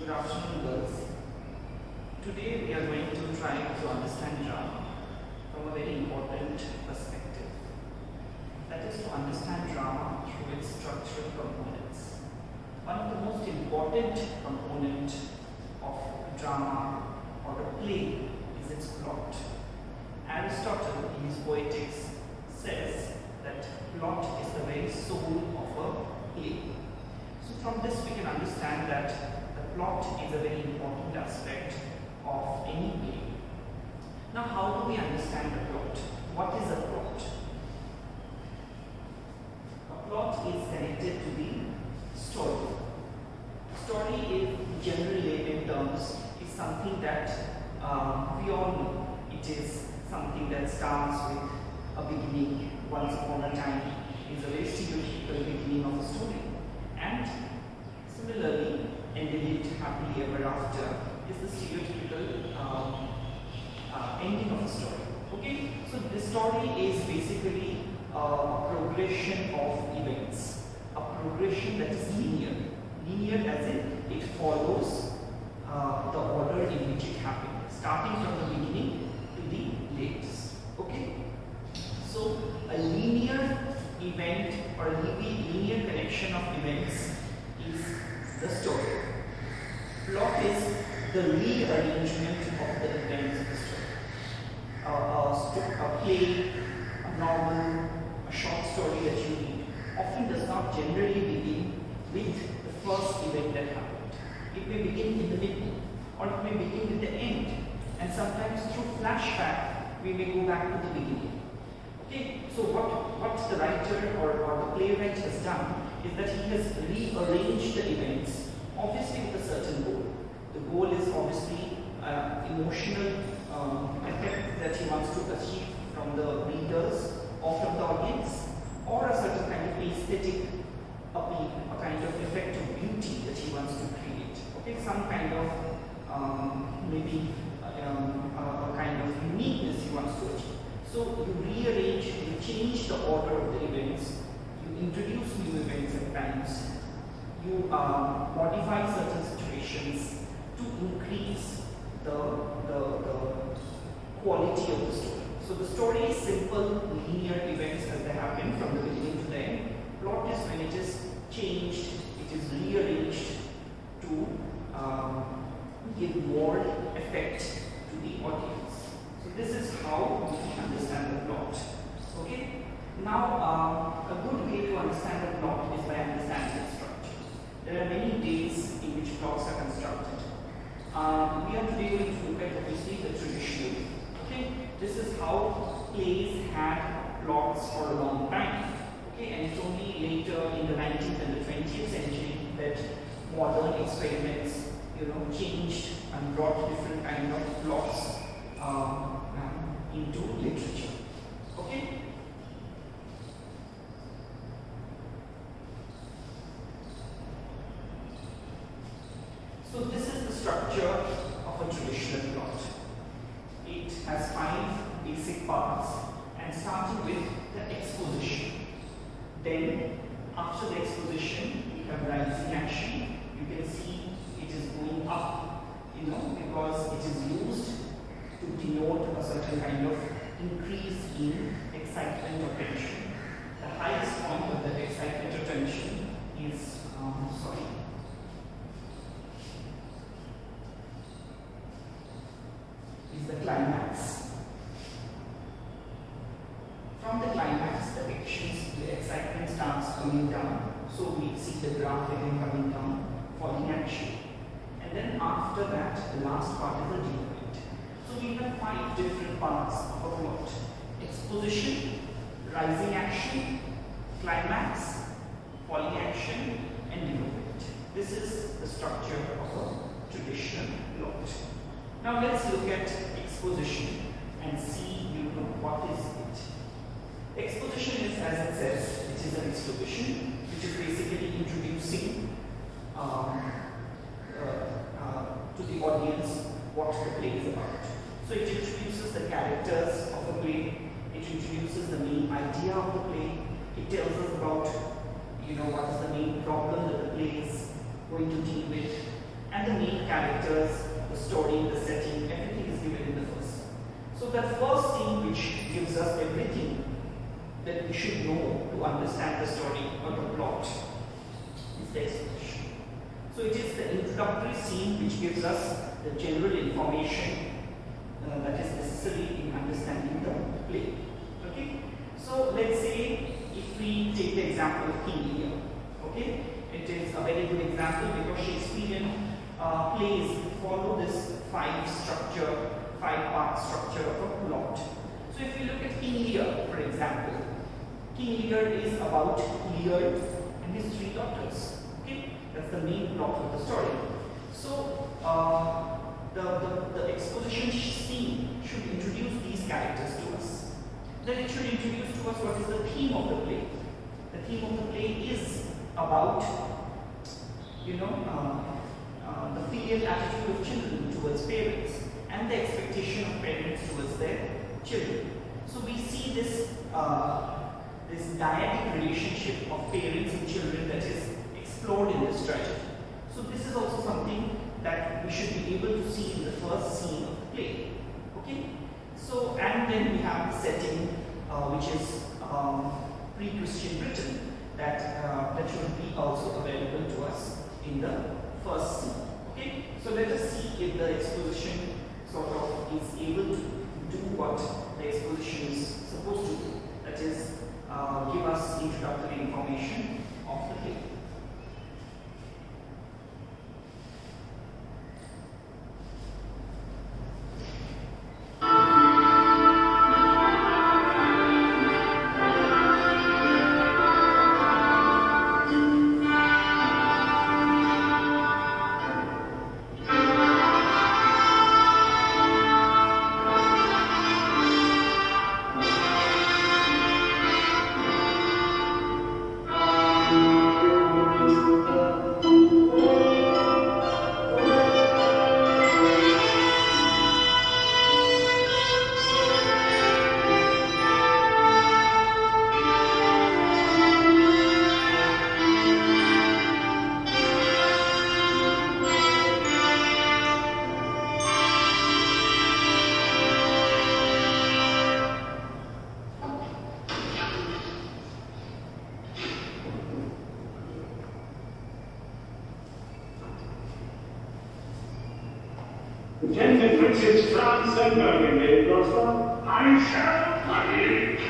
Good afternoon, girls. Today we are going to try to understand drama from a very important perspective. That is to understand drama through its structural components. One of the most important components of drama or a play is its plot. Aristotle, in his Poetics, says that plot is the very soul of a play. So from this we can understand that the plot is a very important aspect of any play. Now how do we understand the plot? What is a plot? A plot is connected to the story. Story is, generally layman terms, is something that we all know. It is something that starts with a beginning, once upon a time, is a very stereotypical beginning of a story. And similarly, ending it happily ever after is the stereotypical ending of a story. Okay, so the story is basically a progression of events, a progression that is linear. Linear as in it follows the order in which it happened, starting from the beginning to the latest. Okay, so a linear event or a linear connection of events is the story. Plot is the rearrangement of the events of the story. A play, a novel, a short story that you read often does not generally begin with the first event that happened. It may begin in the middle, or it may begin with the end, and sometimes through flashback we may go back to the beginning. Okay, so what the writer or the playwright has done is that he has rearranged the events, obviously with a certain goal. The goal is obviously emotional effect that he wants to achieve from the readers or from the audience, or a certain kind of aesthetic appeal, a kind of effect of beauty that he wants to create. Okay, some kind of maybe a kind of uniqueness he wants to achieve. So you rearrange, you change the order of the events, you introduce new events at times, you modify certain situations to increase the quality of the story. So the story is simple, linear events as they happen from the beginning to the end. Plot is when it is changed, it is rearranged to give more effect to the audience. So this is how we can understand the plot. Okay. Now, a good way to understand the plot is by understanding its structure. There are many ways in which plots are constructed. We are today going to look at obviously the traditional way. Okay. This is how plays had plots for a long time. Okay, and it's only later in the 19th and the 20th century that modern experiments, changed and brought different kind of plots into literature. Okay. So this is the structure of a traditional plot. It has 5 basic parts, and starting with the exposition. Then, after the exposition, we have rising action. You can see it is going up, because it is used to denote a certain kind of increase in excitement or tension. The highest point of the excitement or tension is, is the climax. From the climax, the excitement starts coming down. So we see the graph again coming down, falling action. And then after that, the last part is the development. So we have 5 different parts of a plot: exposition, rising action, climax, falling action, and development. This is the structure of a traditional plot. Now let's look at exposition and see what is it. Exposition is, as it says, it is an exposition which is basically introducing to the audience what the play is about. So it introduces the characters of the play, it introduces the main idea of the play, it tells us about what is the main problem that the play is going to deal with, and the main characters, the story, the setting, everything is given in the first. So that first scene which gives us everything that we should know to understand the story or the plot is the exposition. So it is the introductory scene which gives us the general information that is necessary in understanding the play. Okay? So let's say if we take the example of King Lear. Okay? It is a very good example because Shakespearean plays follow this five-part structure of a plot. So if we look at King Lear, for example, King Lear is about Lear and his three daughters. Okay? That's the main plot of the story. So the exposition scene should introduce these characters to us. Then it should introduce to us what is the theme of the play. The theme of the play is about, the filial attitude of children towards parents and the expectation of parents towards their children. So we see this dyadic relationship of parents and children that is explored in this tragedy. So this is also something that we should be able to see in the first scene of the play. Okay? So, and then we have the setting which is pre-Christian Britain that should be also available to us in the first scene. Okay? So let us see if the exposition sort of is able to do what the exposition is supposed to do. That is, give us introductory information of the play. The 10th Princes France and Burgundy, Gloucester. I shall hurry.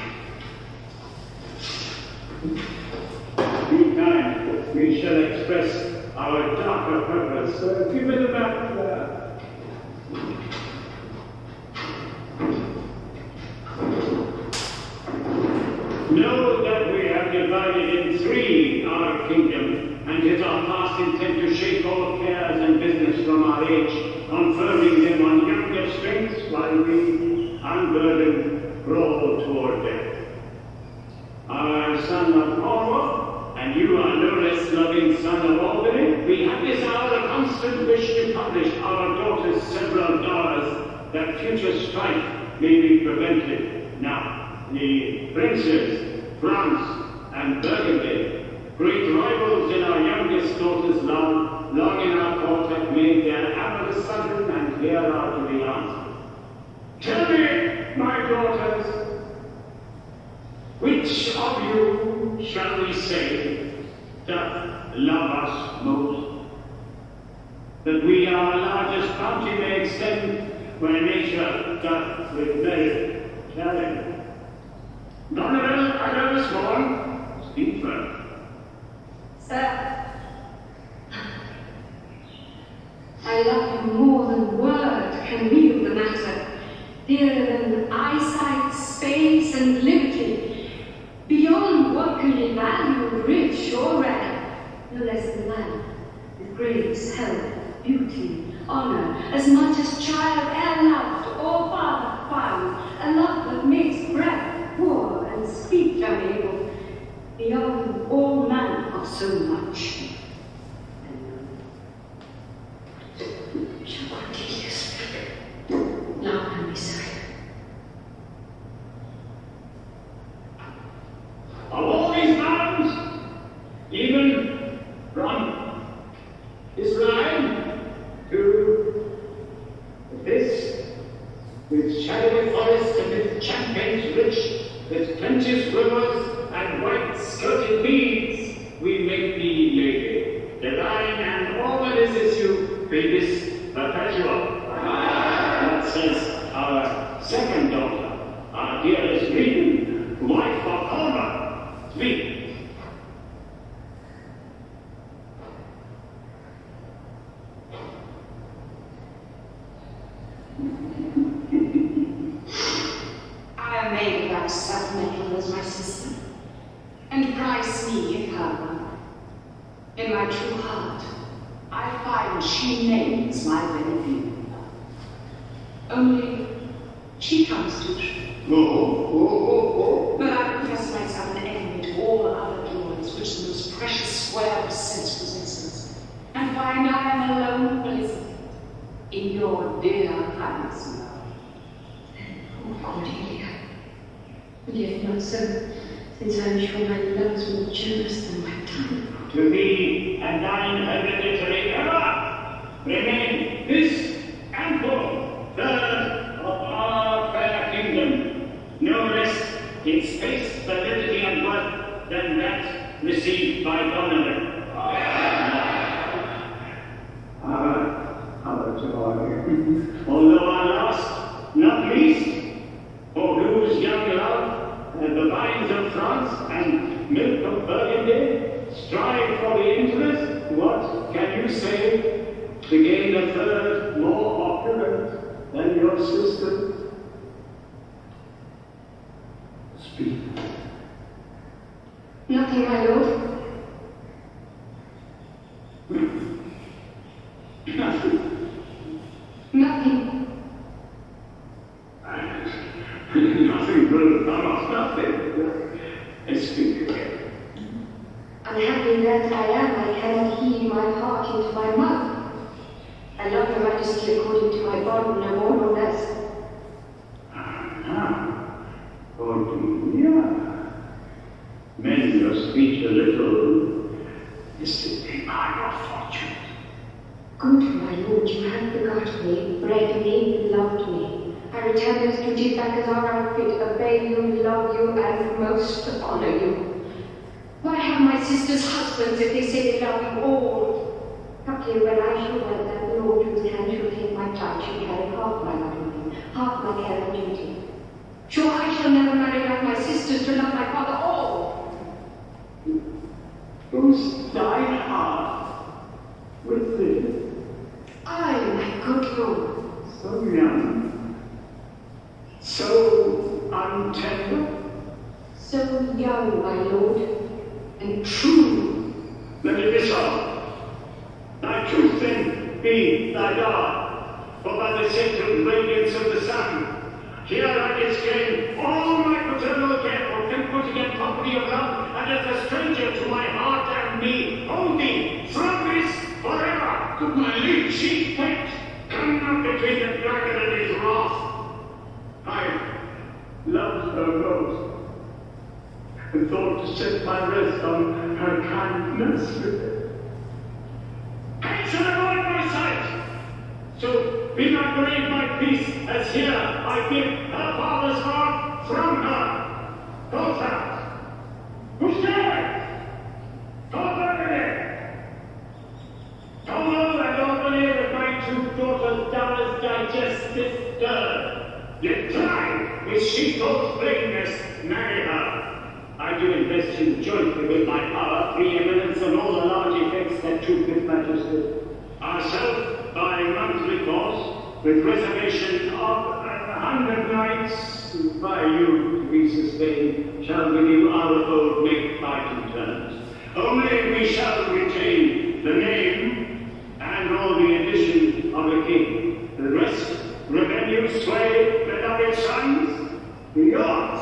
Be kind, we shall express our darker purpose. Give it about there. Know that we have divided in three our kingdom, and it our past intent to shake all cares and business from our age, confirming them on younger strengths while we, unburdened, roll toward death. Our son of Cornwall, and you are no less loving son of Albany, we have this hour a constant wish to publish our daughter's several dollars, that future strife may be prevented. Now, the princes, France and Burgundy, great rivals in our youngest daughter's love, long in our court have made their avarice sudden, and here are to the answer. Tell me, my daughters, which of you shall we say doth love us most? That we our largest bounty may extend where nature doth with merit challenge. Donovan Adamsborn, speak first. Sir, I love you more than word can wield the matter, dearer than eyesight, space, and liberty, beyond what can be valued, rich or rare, no less than man, with grace, health, beauty, honor, as much as child e'er loved or father found, a love that makes breath poor and speech unable, beyond all manner of so much. Shall continue to speak, now can be silent. Of all these mountains, even from this line to shadowy forest amid champaigns rich, with plenteous rivers and white-skirted meads, we make thee lady. Divine and all that is issue, be this perpetual. That says our second daughter, our dearest Regan, wife of Alma. Speak. I am made of that self-metal as my sister, and prize me in her love. In my true heart, I find she names my very being. Only she comes too short. But I confess myself an enemy to all other joys which the most precious square of sense possesses, and find I am alone blissed in your dear highness love. Oh, Cordelia, yet not so, since I am sure my love is more generous than my tongue. To thee and thine hereditary ever remain this ample third of our fair kingdom, no less in space, validity, and worth than that received by Donovan. Our joy. Although our last, not least, for whose young love the vines of France and milk of Burgundy strive for the interest, what can you say, to gain a third more opulent than your sister? Speak. Nothing, my lord. Nothing. Nothing. Nothing will come of nothing. Speak again. Unhappy that I am, I cannot heed my heart into my mouth. I love your majesty according to my bond, no more nor less. Cordelia. Mend your speech a little. Is to be my fortune. Good, my lord, you have begot me, bred me, loved me. I return those duties back as our outfit, obey you, love you, and most honor you. Why have my sisters husbands if they say they love you all? Haply when I shall wed that the Lord whose hand shall take my child shall carry half my love in him, half my care and duty. Sure, I shall never marry like my sisters to love my father all. Whose thine heart with thee? I, my good lord. So young, so untender. So young, my lord, and true. Let it be so. Thy truth then be thy God, for by the sacred radiance of the sun, here I disclaim all my paternal care for temperate and property of love, and as a stranger to my heart and me, hold thee from this forever. Could my liege she kept, come not between the dragon and his wrath. I loved her most, and thought to set my rest on her kindness. I shall avoid my sight, so be not grieved my peace, as here I give her father's heart from her. Go out. Who's there? Go Burgundy. Tomo and Albany with my two daughters doubtless digest this dirt. Yet try, with she-goat's plainness, marry her. I do invest you jointly with my power, preeminence, and all the large effects that truth with majesty. Ourself, by monthly course, with reservation of 100 knights, by you to be sustained, shall with you our old make fighting terms. Only we shall retain the name and all the addition of a king. The rest, revenue, sway, beloved sons, yours.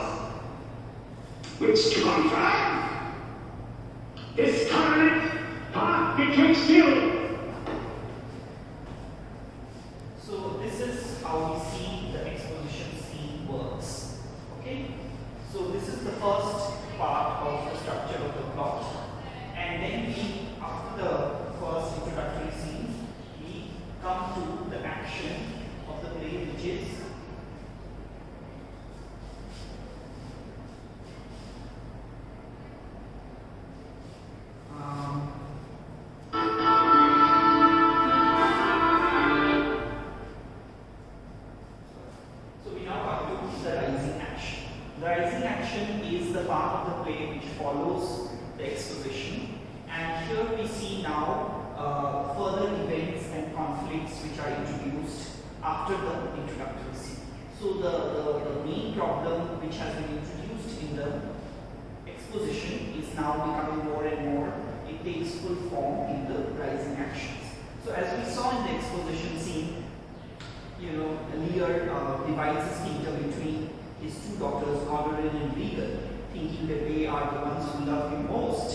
Which to confirm, this covenant part betwixt you. So this is how we see the exposition scene works. Okay? So this is the first part of the structure of the plot. And then we, after the first introduction, after the introductory scene. So the main problem which has been introduced in the exposition is now becoming more and more, it takes full form in the rising actions. So as we saw in the exposition scene, Lear divides his kingdom between his two daughters, Goneril and Regal, thinking that they are the ones who love him most.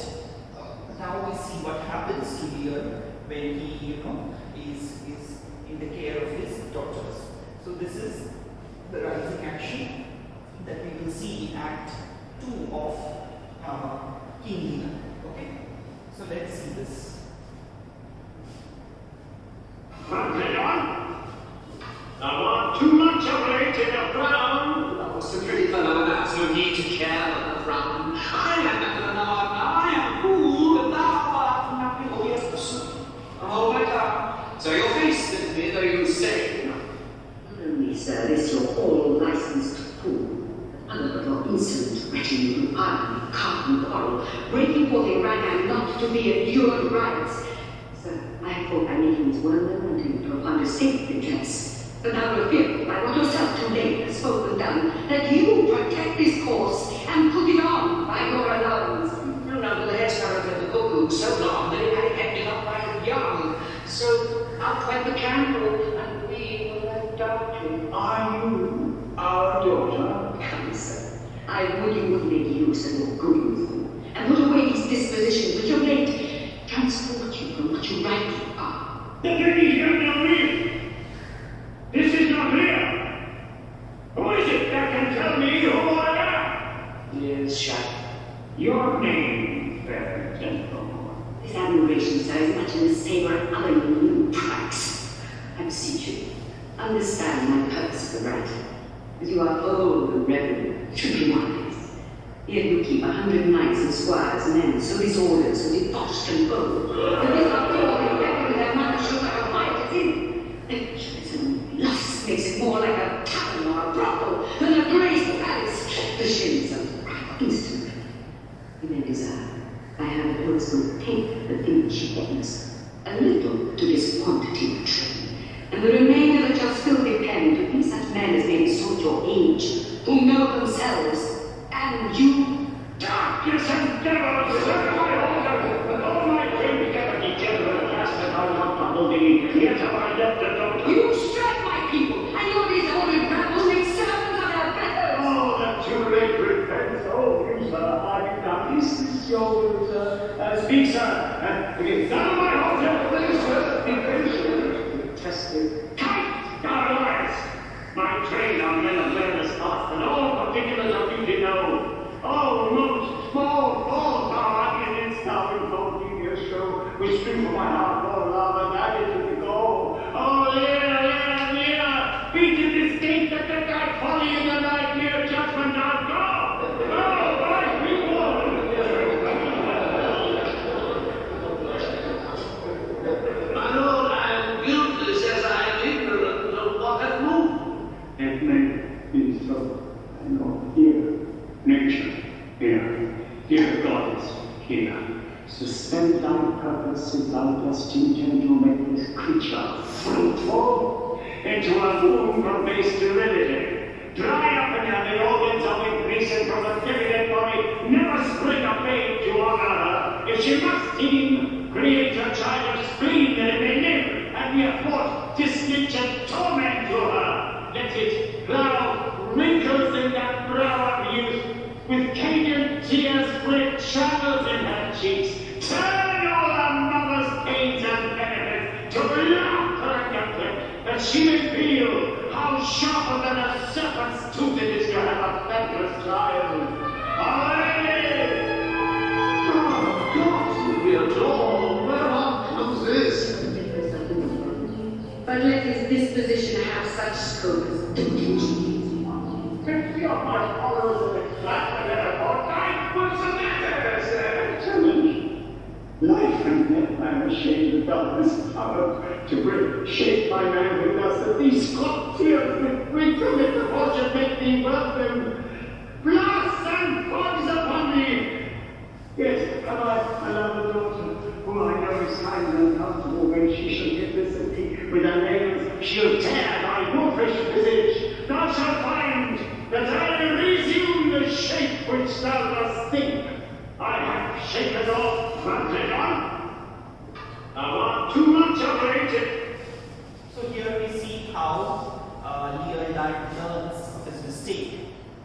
Now we see what happens to Lear when he is in the care of his daughters. So this is the rising action that we will see in Act 2 of King Lear. Okay? So let's see this. I want too much of it in a brown. Oh, Sir Pretty Fellow, there's no need to care about the brown. I am I am fool, and thou art nothing. Oh, yes, the soup. Oh, my God. So your face with me, though you say. Not only, sir, is your all licensed fool, but other your insolent retinue who argue, carp and quarrel, breaking forth in rank and not to be endured riots. Sir, I thought by making this well known to you to understate the dress. But now you're fearful by what yourself too late has spoken done, that you protect this course and put it on by your allowance. You know, the hairstyle of the cuckoo so long that it had kept it up right young. So up went the candle, and we were left dark. Are you our daughter? Come, sir, I would you would make use of your good youth, and put away these dispositions which of late transport you from what you rightly are. The lady here know me. This is not real. Who is it that can tell me who I am? Yes, shut. Your name, fair gentleman. This admiration, sir, is much in the savour of other new tracks. I beseech you, understand my purpose for writing. As you are old and reverend, should be wise. Here you keep 100 knights and squires, men so disordered, so debauched and bold, that this authority reckon with their mother should like a fight is in. Lust makes it more like a tavern or a brothel than a graceful palace. The shins of instant. You may desire. I have at once will take the thing she gets, a little to this quantity of trade, and the remainder that shall still depend to be such men as may suit your age, who know themselves, and you. Darkness and devils, serve my order, and all my friends together degenerate cast that I want to hold thee, yet have I left a daughter. You strike my people, and your disordered rabble make servants of their betters. Oh, that too late repent. Oh, you, sir, I now is your speak, sir. It's none of my hotel, please, sir. Be patient. Tested. Tight, God alive. My train are men of learned thoughts, and all particulars of you to know. Oh, most small faults are evidence now in holding your show, which do for my heart more love and added to the goal. Oh, Lear, beat in this gate that thy folly in the night near judgment I'll go. Oh, my reward. My lord, I am guiltless as I am ignorant of what hath moved. It may be so. I know. Here, nature. Here, gods. Here. Suspend thy purpose if thou dost intend to make this creature fruitful into a womb from base sterility. Dry up again the organs of increasing from a dividend body, never spring a babe to honor her. If she must teem, create a child of spleen that it may live and be a force to stitch and torment to her. Let it plow wrinkles in that brow of youth, with Cajun tears split shadows in her cheeks. Turn all her mother's pains and benefits to laughter and contempt, that she may feel how sharper than a serpent's tooth it is to have a thankless child. Aye! Oh, God, we adore. Whereon comes this? But let his disposition have such scope as duty. 50 of my followers in the flat and a fortnight. What's the matter, sir? Challenge. Life and death I am ashamed of darkness power to bring. Shake my manhood thus that these hot tears with recommit the fortune make thee welcome. Blasts and fogs upon me. Yes, have I another daughter, whom I know is kind and comfortable when she shall get visit thee with her nails, she'll tear thy wood dwarfish visage, thou shalt find that I resume the shape which thou dost think. I have shaken off Mantegon. Thou art too much operated. So here we see how Leonard learns of his mistake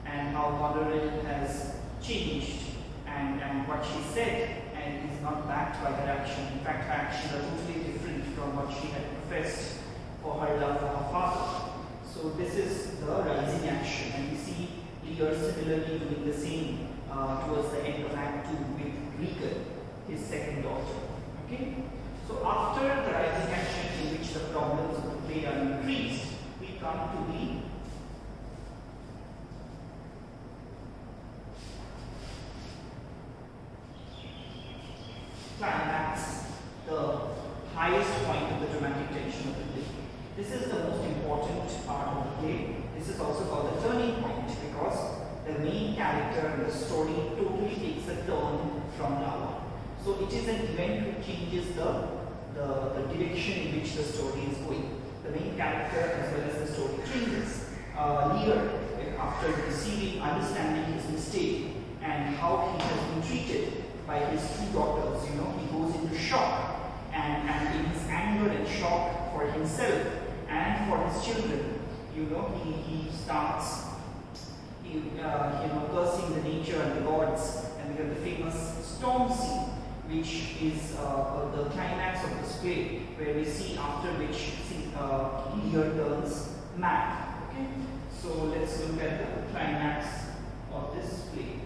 and how Goneril has changed and what she said and is not backed by her action. In fact, her actions are totally different from what she had professed for her love for her father. So this is the rising action, and we see Lear similarly doing the same towards the end of Act 2 with Regan, his second daughter. Okay? So after the rising action in which the problems of the play are increased, we come to the climax, the highest point of the dramatic tension of the play. This is the most important part of the play. This is also called the turning point because the main character in the story totally takes a turn from now on. So it is an event which changes the direction in which the story is going. The main character as well as the story changes. Lear, after understanding his mistake and how he has been treated by his two daughters, he goes into shock, and in his anger and shock for himself and for his children, he starts cursing the nature and the gods, and we have the famous storm scene, which is the climax of this play, where we see after which Lear turns mad. Okay, so let's look at the climax of this play.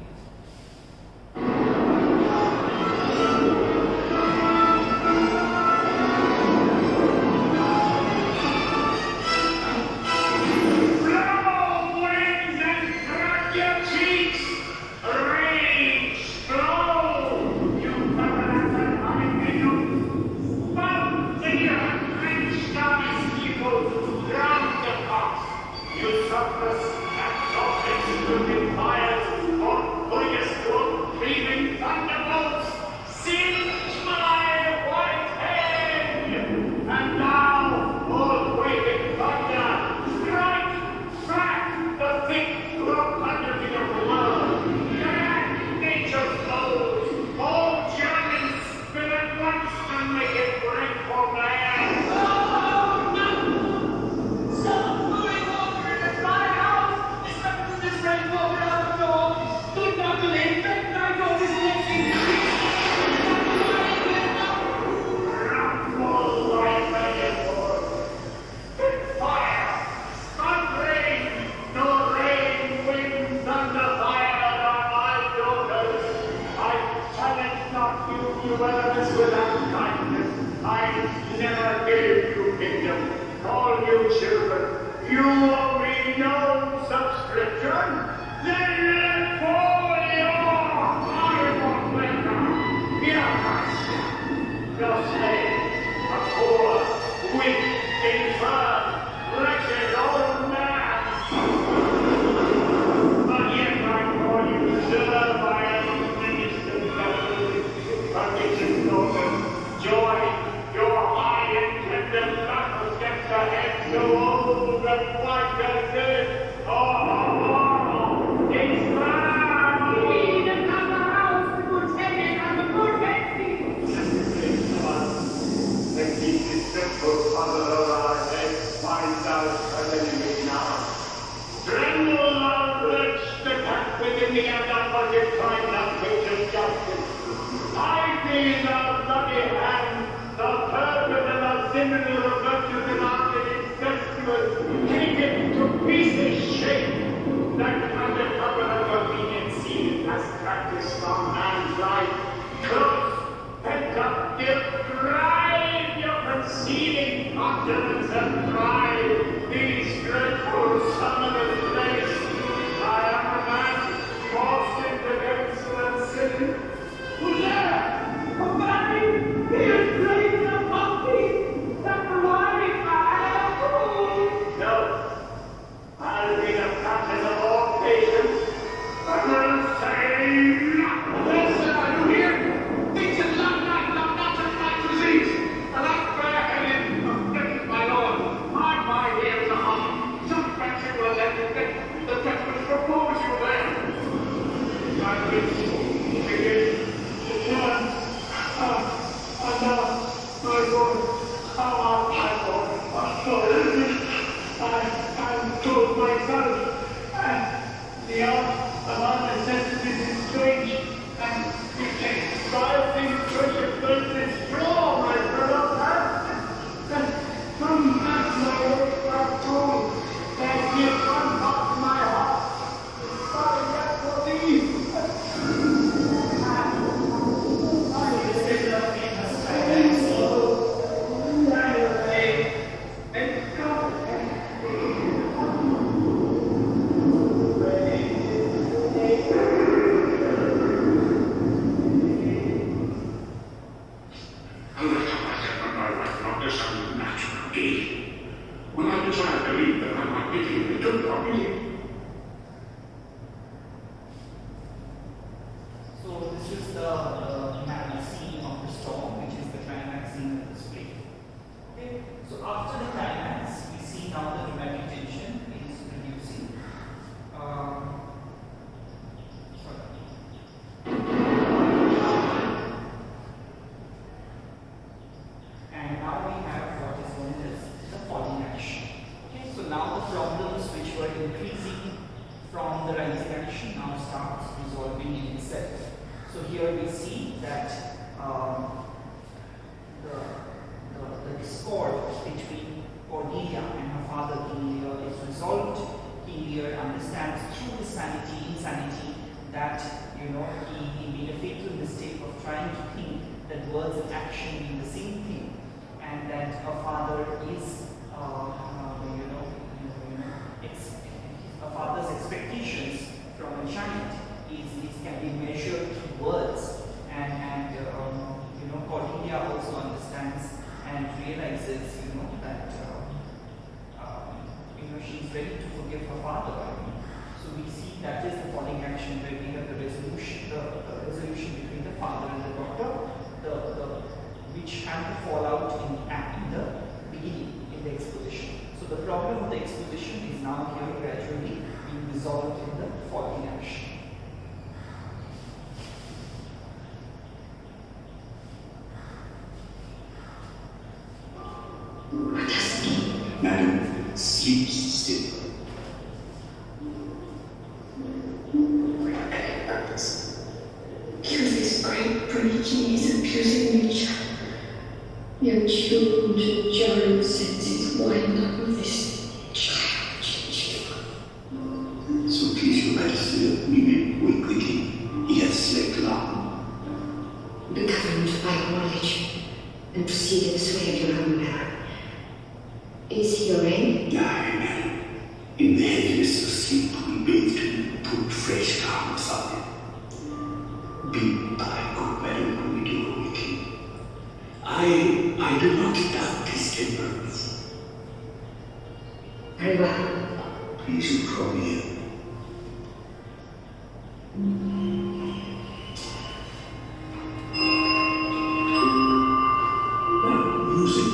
I'm told myself, and the art of our necessities is strange, and we take trial things precious, but it's strong, my fellow. From that my old black home, that gives one part of my heart, is sorry yet for thee. This is a famous climax. So this is the scene of the storm, which is the climax scene of the play. Okay. So after the climax, we see now the dramatic tension is reducing. And now we have what is known as the falling action. Okay. So now the problems which were increasing from the rising action now starts resolving in itself. So here we see that the discord between Cordelia and her father King Lear is resolved. King Lear understands through his insanity, that he made a fatal mistake of trying to think that words and action mean the same thing, and that her father is a father's expectations from a child can be measured through words, and Cordelia also understands and realizes that she's ready to forgive her father. So we see that is the falling action, where we have the resolution between the father and the daughter, which had to fall out in the beginning, in the exposition. So the problem of the exposition is now here gradually being resolved in the falling action. What does it mean? Madam, sleep still. Kill this great breach in his abusing nature. Your tuned and jarring senses wind up with this child changing. So please your majesty, that we may wait quickly. He has slept long. The government by acknowledge and proceed in the sway of your own power. Is he your aim? Aye, madam. In the heaviness of sleep, we bathed him and put fresh garments on him. Be by, good madam, when we do awaken. I do not doubt his temperance. Very well. Please you come here. Now, music.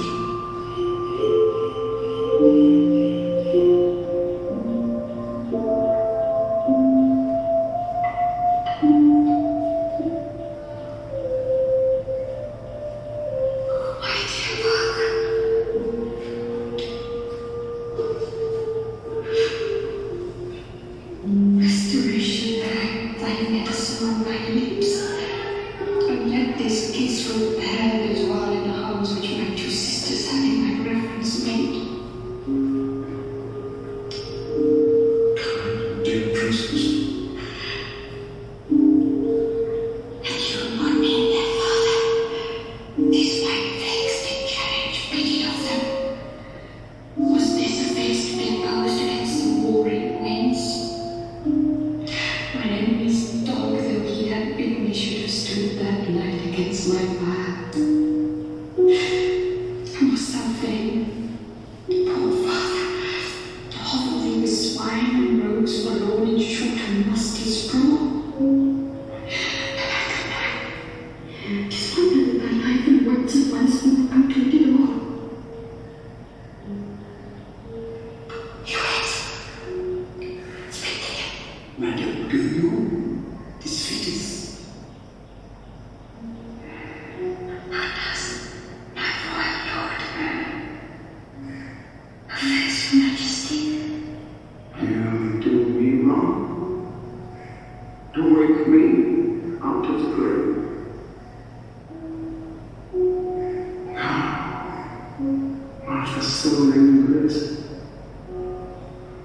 after so many years.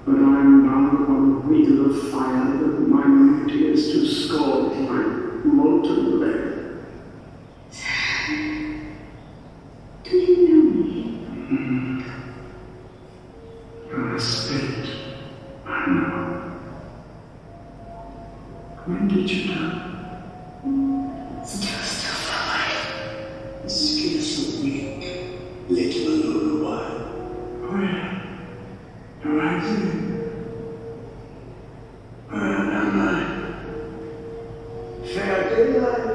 But I am now on the wheel of fire that my duty is to scald my molten lead. Do you know me? You're a spirit, I know. When did you die? Just a fire. The spirits so weak, let him alone a while. Where? Horizon? Where am I? Fair daylight?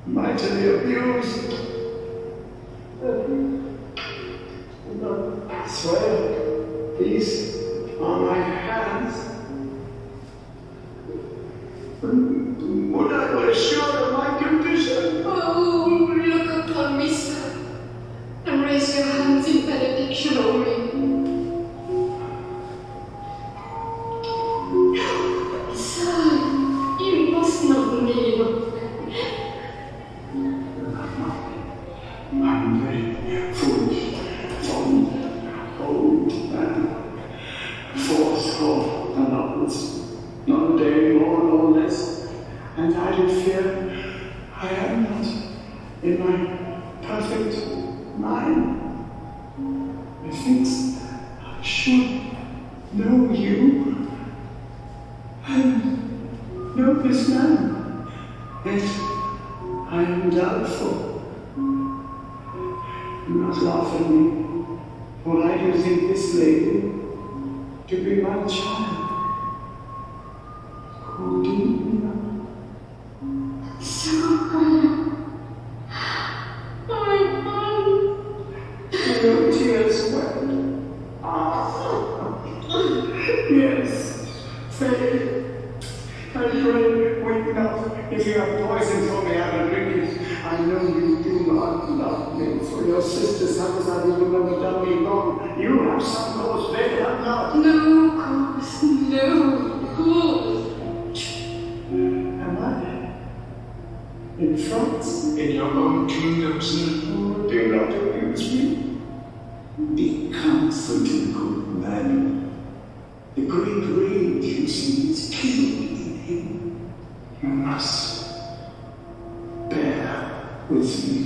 Mightily abused. I swear, these are my hands. Would I were sure of my condition? Oh, look upon me, sir, and raise your hands in benediction over me. Sir, you must not kneel. I'm very foolish, fond, old man, forceful and upwards, not a day more nor less, and I do fear I am not in my perfect mind. Methinks I should know you and know this man, yet I am doubtful. Do not laugh at me, for I do think this lady to be my child. Cordelia. Your tears wet. Yes, Faye. I pray, wake up. If you have poison for me, I will drink it. I know you do not love me, for your sisters have, as I remember, done me wrong. You have some cause, they have not. No cause, no cause. Am I? In France? In your own kingdom, sir. Do not abuse me. Be comforted, good man. The great rage you see is killed in him. You must bear with me.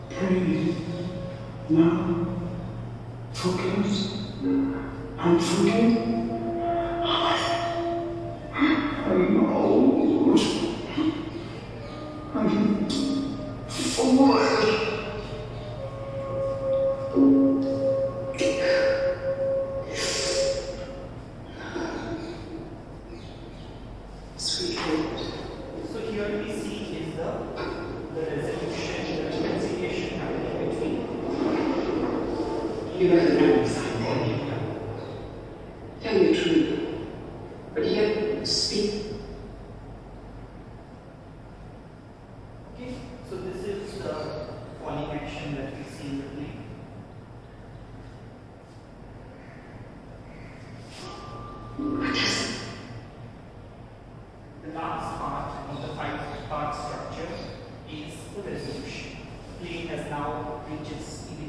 Pray now. Forget and forget. I'm old. I'm foolish. So here we see is the resolution, the reconciliation happening between. You recognize I'm Cordelia. Tell me the truth, but yet speak. Okay, so this is the falling action that we see in the play. What is it? The last part of the five-part structure is the resolution. The play has now reaches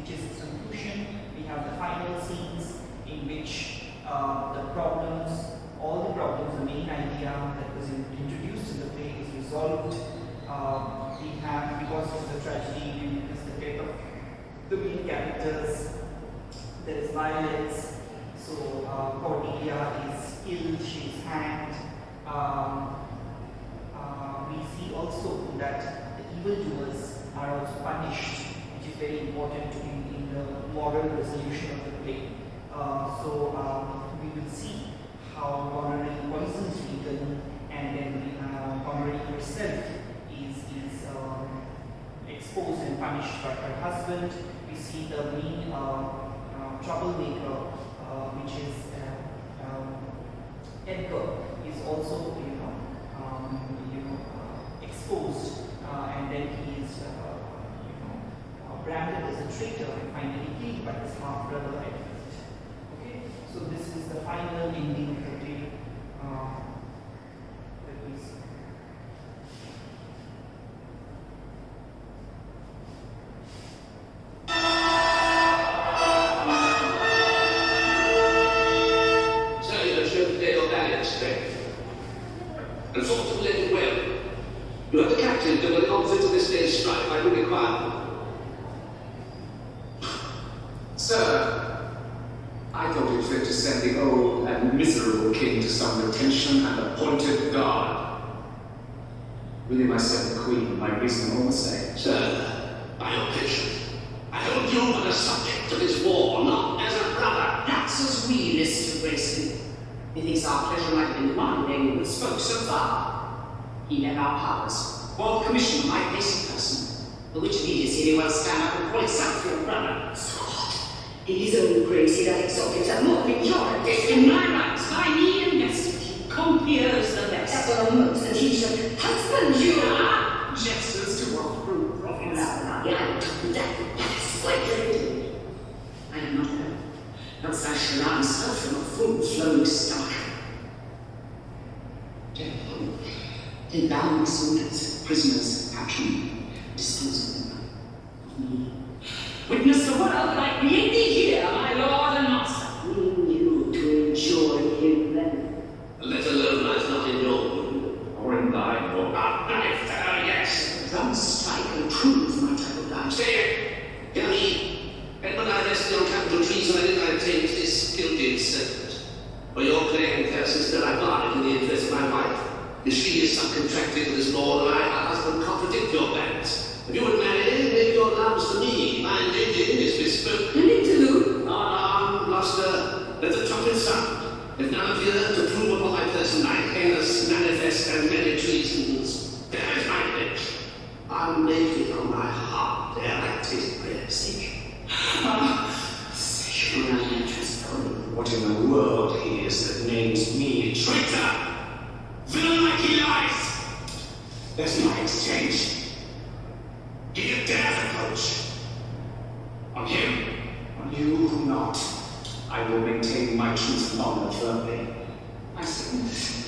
its conclusion. We have the final scenes in which all the problems, the main idea that was introduced in the play is resolved. We have, because of the tragedy, we witness the death of the main characters. There is violence. So Cordelia is killed, she is hanged. We see also that the evildoers are also punished, which is very important in the moral resolution of the play. We will see how Connery poisons Regan, and then Connery herself is exposed and punished by her husband. We see the main troublemaker, which is Edgar, is also exposed, and then he is branded as a traitor and finally killed by his half brother Edward. Okay, so this is the final ending of the day that we see. could require. Sir, I thought it fit to send the old and miserable king to some retention and appointed guard. Really, myself the queen, my reason all the same. Sir, by your patience, I hold you but a subject of this war, not as a brother. That's as we list to Grayson. Methinks our pleasure might have been demanding, but spoke so far. He led our powers. For the commission, my basic person, the which immediacy may well stand up and call itself your brother. In his own grace, he doth exalt himself more than your If in my rights, by me invested, he compeers the best. That's what most that he should husband you. Jesters to what proof No, prophets. no, yeah, that's like it. I am not there. Else I shall answer from a full-flowing stomach. Therefore, take down my soldiers, prisoners, patron, dispose of them. Witness the world that I create thee here, my lord and master. Mean you to enjoy him then. Let alone lies not in your wound, Or in thine, or yes. Drums strike and prove my type of life. Stay here. Hear me. And when I rested on capital treason, I did not obtain this guilty servant. For your claim, fair sister, I guard it in the interest of my wife. If she is subcontracted to this lord, and I, her husband, contradict your plans. If you would marry, make your loves to me. My engaging is bespoke. An interlude? Arm, Gloucester, let the trumpet sound. If none appear to prove upon my person my heinous, manifest, and many treasons, there is my pledge. I'll make it on my heart, ere I taste bread. what in the world he is that names me Traitor! Villain like he lies! There's my exchange. Do you dare approach? On him, on you not. I will maintain my truth and honor firmly. I submit.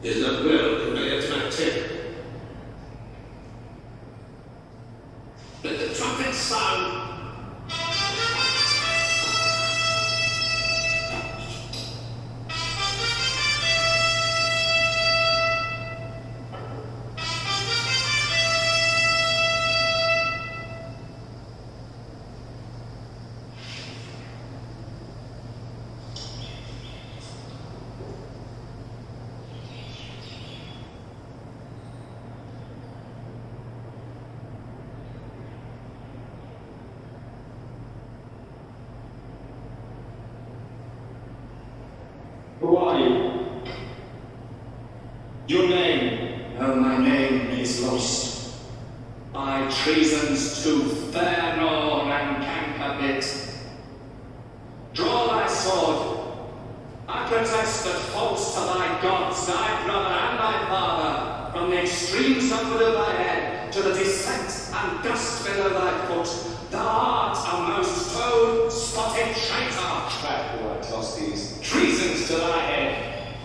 Is not well conveyed to my tale. Let the trumpet sound. Who are you? Your name? Oh, my name is lost. By treasons to Fairnor and Cankabit. Draw thy sword. I protest that false to thy gods, thy brother and thy father, from the extreme suffering of thy head to the descent and dust below thy foot, thou art a most toad-spotted traitor. Back will I toss these. Treasons to thy head.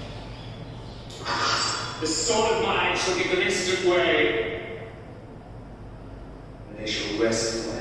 The sword of mine shall give an instant way. And they shall rest forever.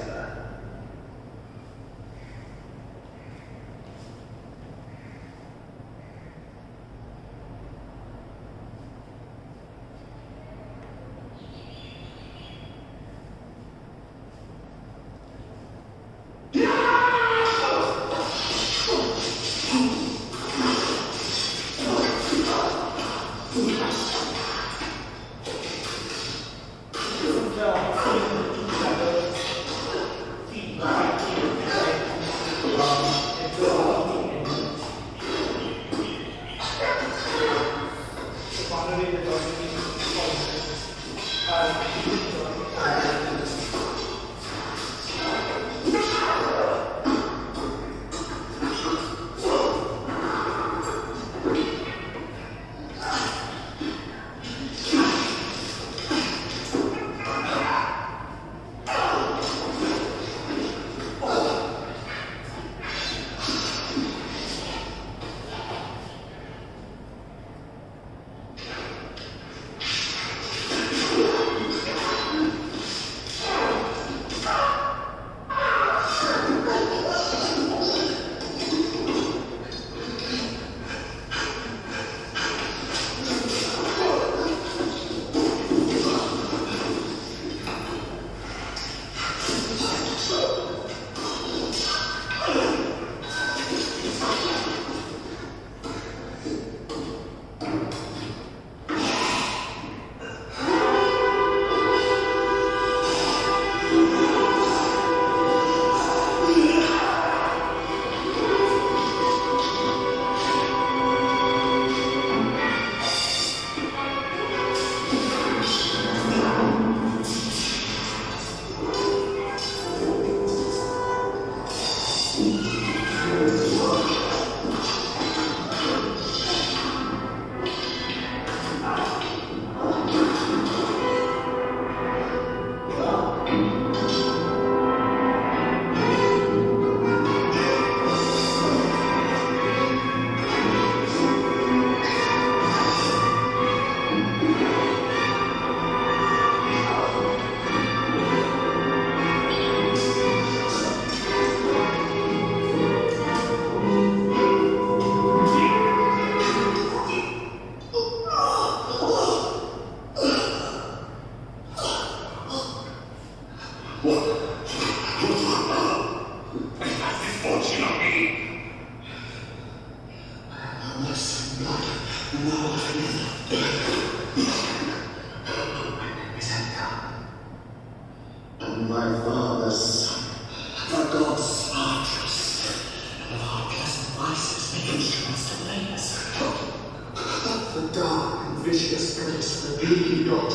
vicious prejudice and the bleeding God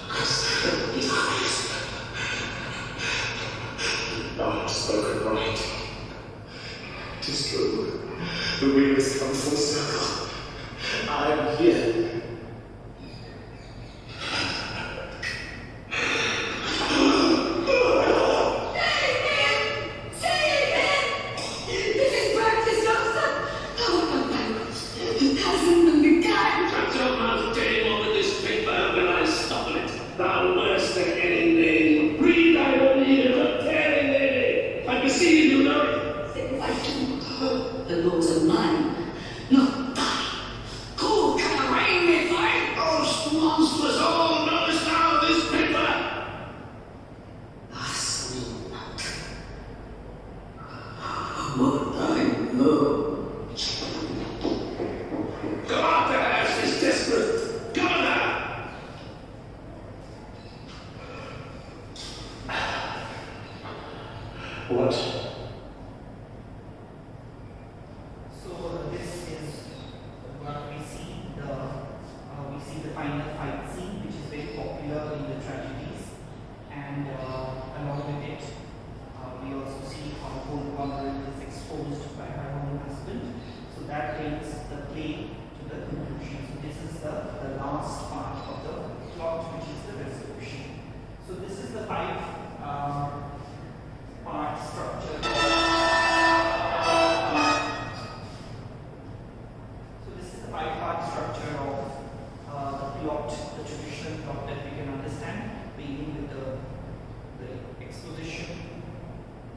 has set his eyes. Thou hast spoken right. 'Tis true. The wheel has come full circle. I am here. Thou worst than any lady, breathe thy own ear of a tearing lady. I beseech you, Lord. Say I do. The laws are mine, not thine. Who can arraign me for it? Most monstrous, all knowest thou this paper? Ask me not. What I know. Come out, the house is desperate. Come on now. What? So this is what we see the final fight scene, which is very popular in the tragedies, and along with it, we also see how Goldwater is exposed by her own husband. So that brings the play to the conclusion. So this is the last part of the plot, which is the resolution. So this is the part structure. So this is the five-part structure of the plot, the traditional plot that we can understand, beginning with the exposition,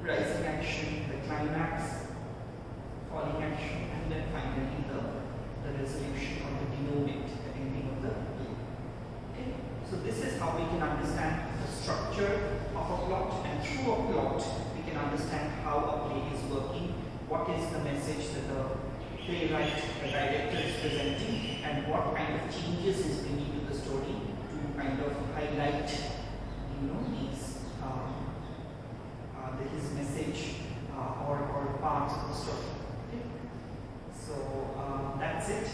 rising action, the climax, falling action, and then finally the resolution or the denouement, the ending of the play. Okay? So this is how we can understand the structure of a plot, and through a plot we can understand how a play is working, what is the message that the playwright, the director is presenting, and what kind of changes is bringing to the story to kind of highlight, these his message or parts of the story. Okay? So that's it.